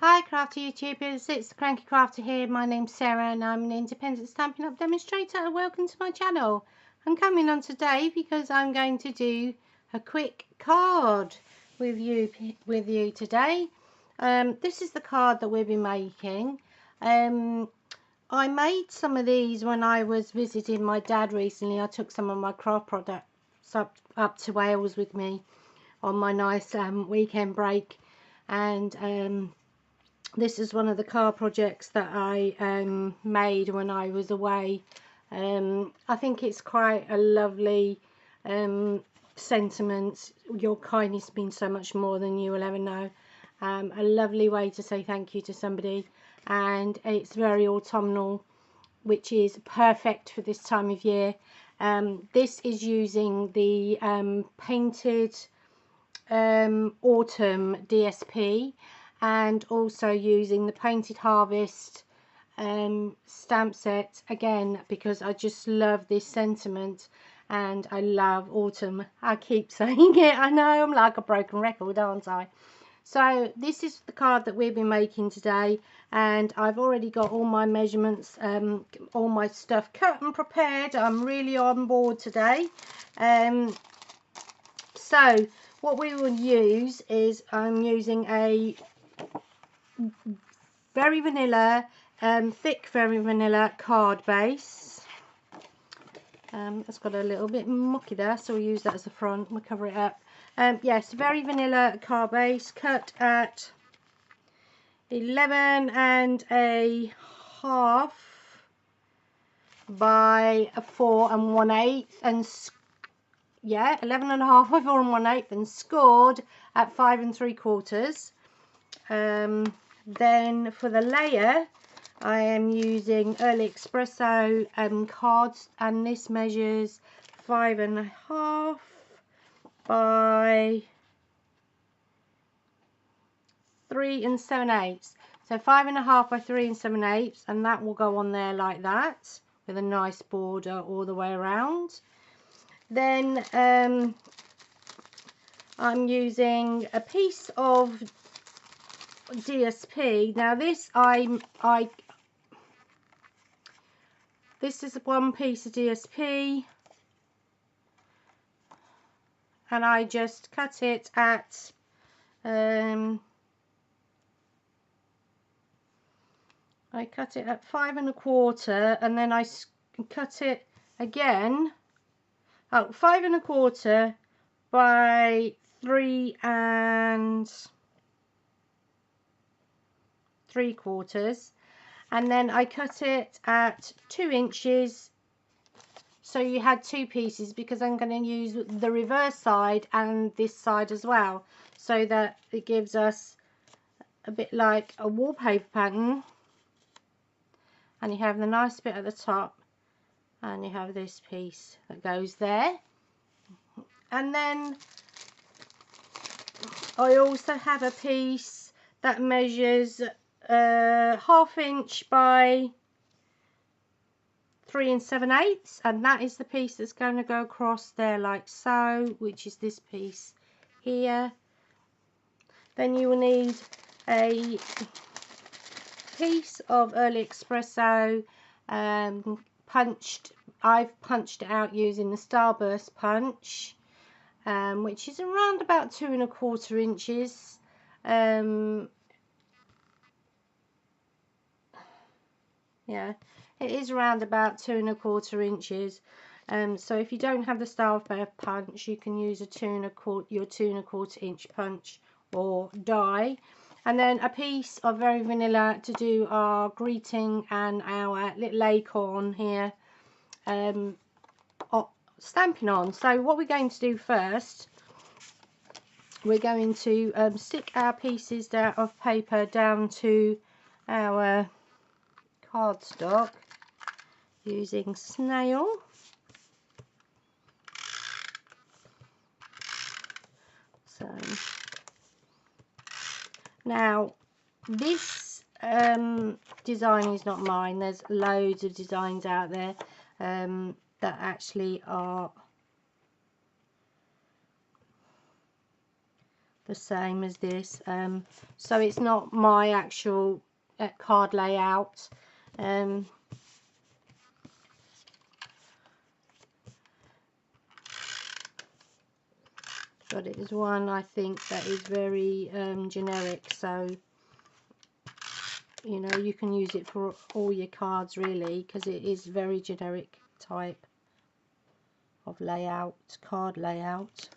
Hi crafty YouTubers, it's the Cranky Crafter here. My name's Sarah and I'm an independent Stampin' Up demonstrator, and welcome to my channel. I'm coming on today because I'm going to do a quick card with you today. This is the card that we'll be making. I made some of these when I was visiting my dad recently. I took some of my craft products up to Wales with me on my nice weekend break, and this is one of the card projects that I made when I was away. I think it's quite a lovely sentiment. Your kindness means so much more than you will ever know. A lovely way to say thank you to somebody, and it's very autumnal, which is perfect for this time of year. This is using the painted autumn DSP, and also using the Painted Harvest stamp set again, because I just love this sentiment and I love autumn. I keep saying it, I know I'm like a broken record, aren't I? So this is the card that we'll be making today, and I've already got all my measurements, all my stuff cut and prepared. I'm really on board today. So what we will use is, I'm using a very vanilla, thick very vanilla card base. It's got a little bit mucky there, so we'll use that as the front. We'll cover it up. Yes, very vanilla card base, cut at 11.5 by 4 1/8, and yeah, 11.5 by 4 1/8, and scored at 5 3/4. Then for the layer, I am using Early Espresso cards, and this measures 5.5 by 3 7/8. So 5.5 by 3 7/8, and that will go on there like that with a nice border all the way around. Then I'm using a piece of DSP. Now this this is one piece of DSP, and I just cut it at I cut it at 5 1/4, and then I cut it again. 5 1/4 by 3 3/4, and then I cut it at 2 inches. So you had two pieces, because I'm going to use the reverse side and this side as well, so that it gives us a bit like a wallpaper pattern. And you have the nice bit at the top, and you have this piece that goes there. And then I also have a piece that measures 1/2 inch by 3 7/8, and that is the piece that's going to go across there like so, which is this piece here. Then you will need a piece of Early Espresso punched. I've punched it out using the Starburst punch, which is around about 2 1/4 inches. Yeah, it is around about 2 1/4 inches. So if you don't have the Starburst punch, you can use your 2 1/4 inch punch or die. And then a piece of very vanilla to do our greeting and our little acorn here stamping on. So what we're going to do first, we're going to stick our pieces of paper down to our cardstock using snail. So now this design is not mine. There's loads of designs out there that actually are the same as this, so it's not my actual card layout. But it is one I think that is very generic, so you know, you can use it for all your cards really, because it is very generic type of layout, card layout.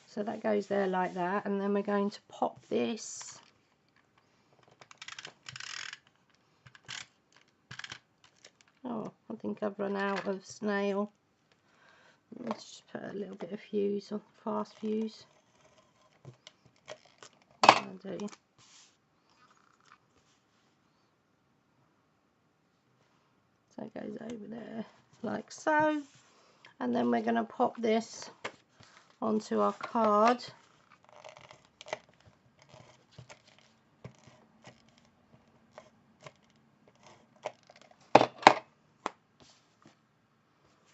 So that goes there like that, and then we're going to pop this I think I've run out of snail. Let's just put a little bit of fuse on, fast fuse. That'll do. So it goes over there like so, and then we're going to pop this onto our card.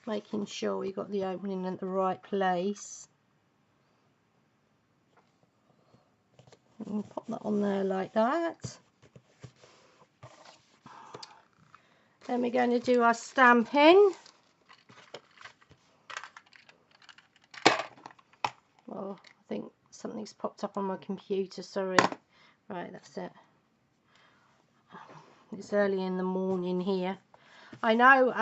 Making sure we got the opening at the right place. And pop that on there like that. Then we're going to do our stamping. Oh, I think something's popped up on my computer, sorry. Right, that's it. It's early in the morning here. I know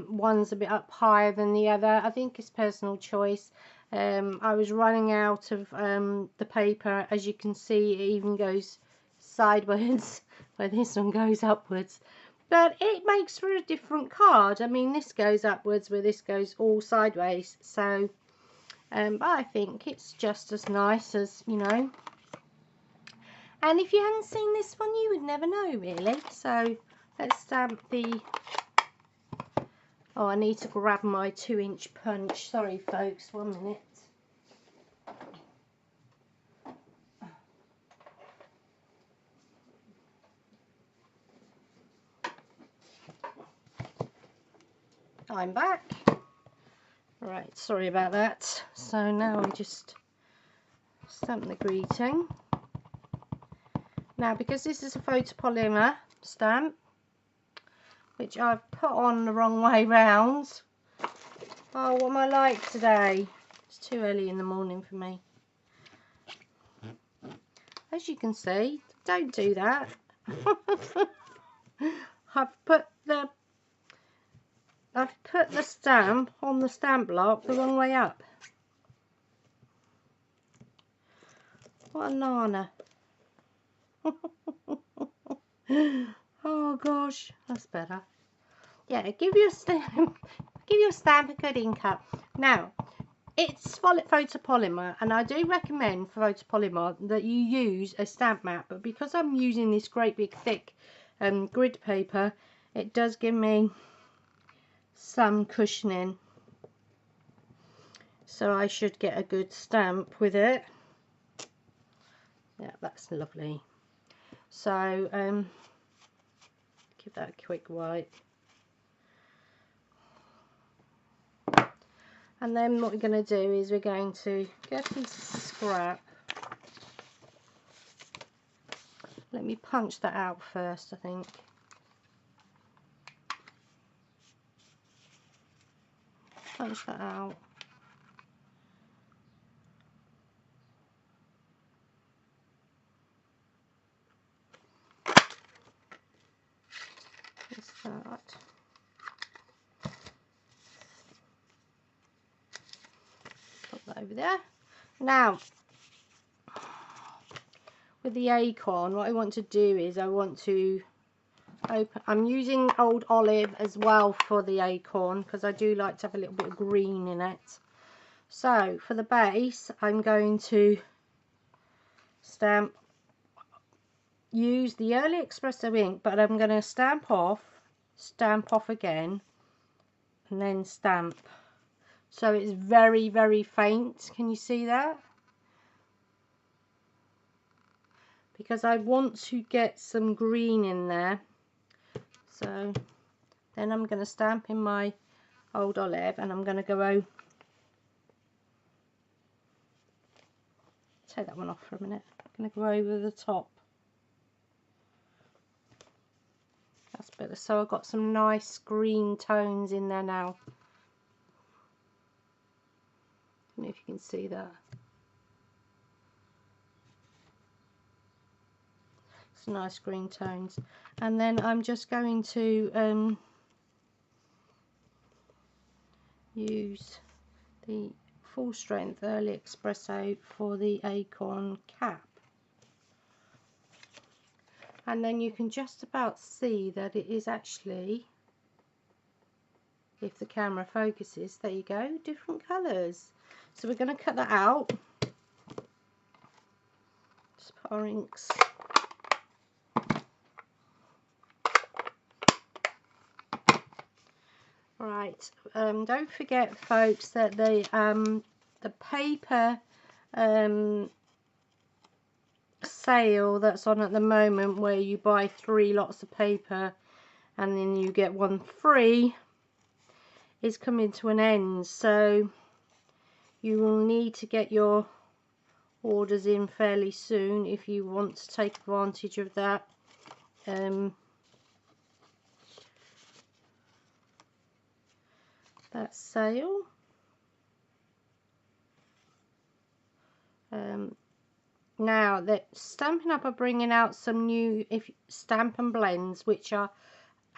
one's a bit up higher than the other. I think it's personal choice. I was running out of the paper. As you can see, it even goes sideways where this one goes upwards. But it makes for a different card. I mean, this goes upwards where this goes all sideways. So, but I think it's just as nice as, you know. And if you hadn't seen this one, you would never know, really. So, let's stamp the... Oh, I need to grab my 2-inch punch. Sorry, folks, 1 minute. I'm back. Right, sorry about that. So now I just stamp the greeting. Now, because this is a photopolymer stamp, which I've put on the wrong way round. Oh, what am I like today? It's too early in the morning for me. As you can see, don't do that. I've put the stamp on the stamp block the wrong way up. What a nana. Oh gosh, that's better. Yeah, give your stamp a good ink up. Now, it's photopolymer, and I do recommend for photopolymer that you use a stamp mat, but because I'm using this great big thick grid paper, it does give me some cushioning, so I should get a good stamp with it. Yeah, that's lovely. So give that a quick wipe. And then what we're going to do is we're going to get a piece of scrap. Let me punch that out first, I think. Punch that out. Let's start. Put that over there. Now, with the acorn, what I want to do is I want to open. I'm using old olive as well for the acorn because I do like to have a little bit of green in it. So for the base, I'm going to use the early espresso ink, but I'm going to stamp off again, and then stamp. So it's very, very faint. Can you see that? Because I want to get some green in there. So then I'm going to stamp in my old olive, and I'm going to go over. take that one off for a minute. I'm going to go over the top. That's better. So I've got some nice green tones in there now. I don't know if you can see that. Some nice green tones. And then I'm just going to use the full strength early espresso for the acorn cap. And then you can just about see that it is actually, if the camera focuses, there you go, different colours. So we're going to cut that out. Just put our inks. Right, don't forget folks that the paper sale that's on at the moment, where you buy 3 lots of paper and then you get one free, is coming to an end. So you will need to get your orders in fairly soon if you want to take advantage of that. That sale. Now that Stampin' Up are bringing out some new Stampin' blends, which are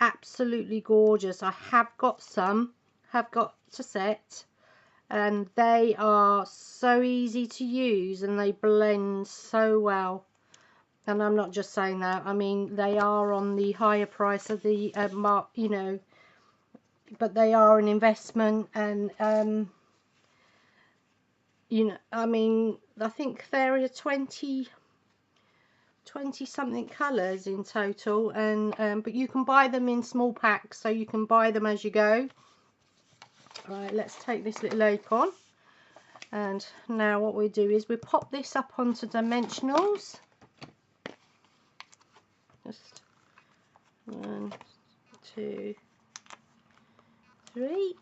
absolutely gorgeous. I have got some, have got a set, and they are so easy to use and they blend so well. And I'm not just saying that, I mean they are on the higher price of the you know, but they are an investment. And you know, I mean, I think there are 20 something colours in total, and but you can buy them in small packs, so you can buy them as you go. Right, let's take this little acorn, and now what we do is we pop this up onto dimensionals. Just 1, 2, 3.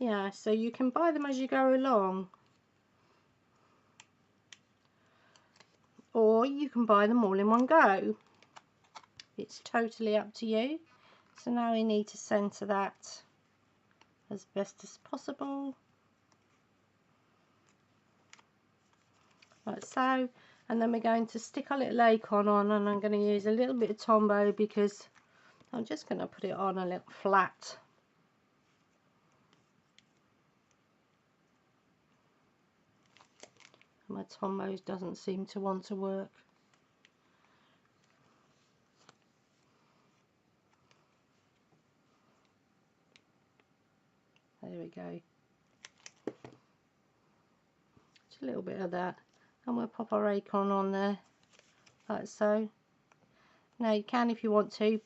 Yeah, so you can buy them as you go along, or you can buy them all in one go. It's totally up to you. So now we need to centre that as best as possible, like so. And then we're going to stick our little acorn on, and I'm going to use a little bit of Tombow because I'm just going to put it on a little flat. My Tombow doesn't seem to want to work. There we go. Just a little bit of that, and we'll pop our acorn on there like so. Now you can, if you want to,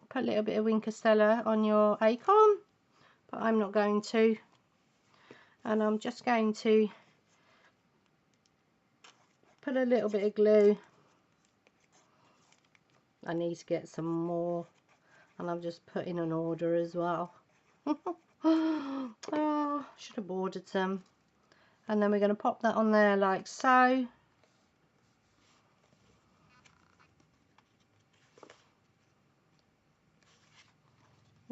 put a little bit of Wink Stella on your acorn, but I'm not going to. And I'm just going to put a little bit of glue. I need to get some more, and I've just put in an order as well. Oh, should have ordered some. And then we're going to pop that on there like so.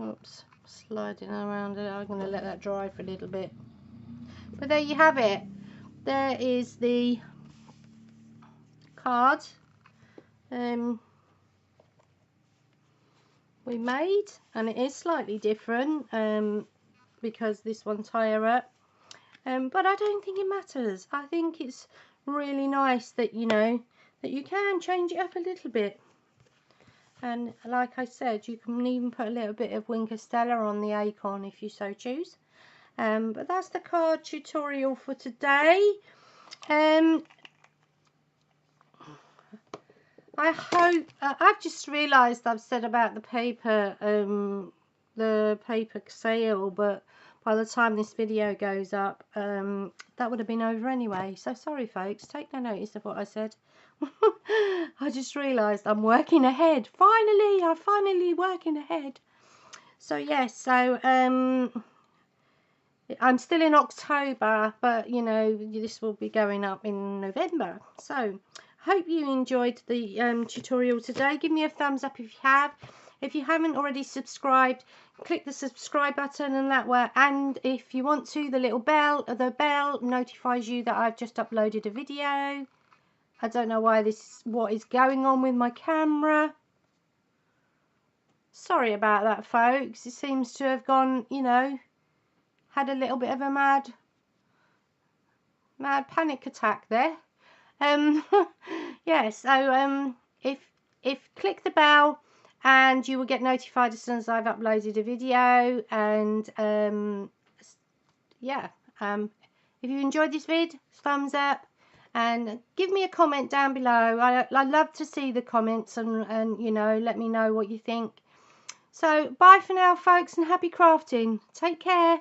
Oops, sliding around it. I'm going to let that dry for a little bit. But there you have it. There is the card we made, and it is slightly different because this one's higher up, but I don't think it matters. I think it's really nice that, you know, that you can change it up a little bit. And like I said, you can even put a little bit of Wink Stella on the acorn if you so choose. But that's the card tutorial for today. I hope, I've just realised I've said about the paper sale, but by the time this video goes up, that would have been over anyway. So sorry folks, take no notice of what I said. I just realised I'm working ahead. Finally, I'm finally working ahead. So yes, so I'm still in October, but you know, this will be going up in November. So hope you enjoyed the tutorial today. Give me a thumbs up if you have. If you haven't already subscribed, click the subscribe button, and that way, and if you want to, the bell notifies you that I've just uploaded a video. I don't know what is going on with my camera. Sorry about that, folks. It seems to have gone, you know, had a little bit of a mad panic attack there. Yeah, so if click the bell and you will get notified as soon as I've uploaded a video. And yeah, if you enjoyed this vid, thumbs up and give me a comment down below. I love to see the comments, and you know, let me know what you think. So bye for now, folks, and happy crafting. Take care.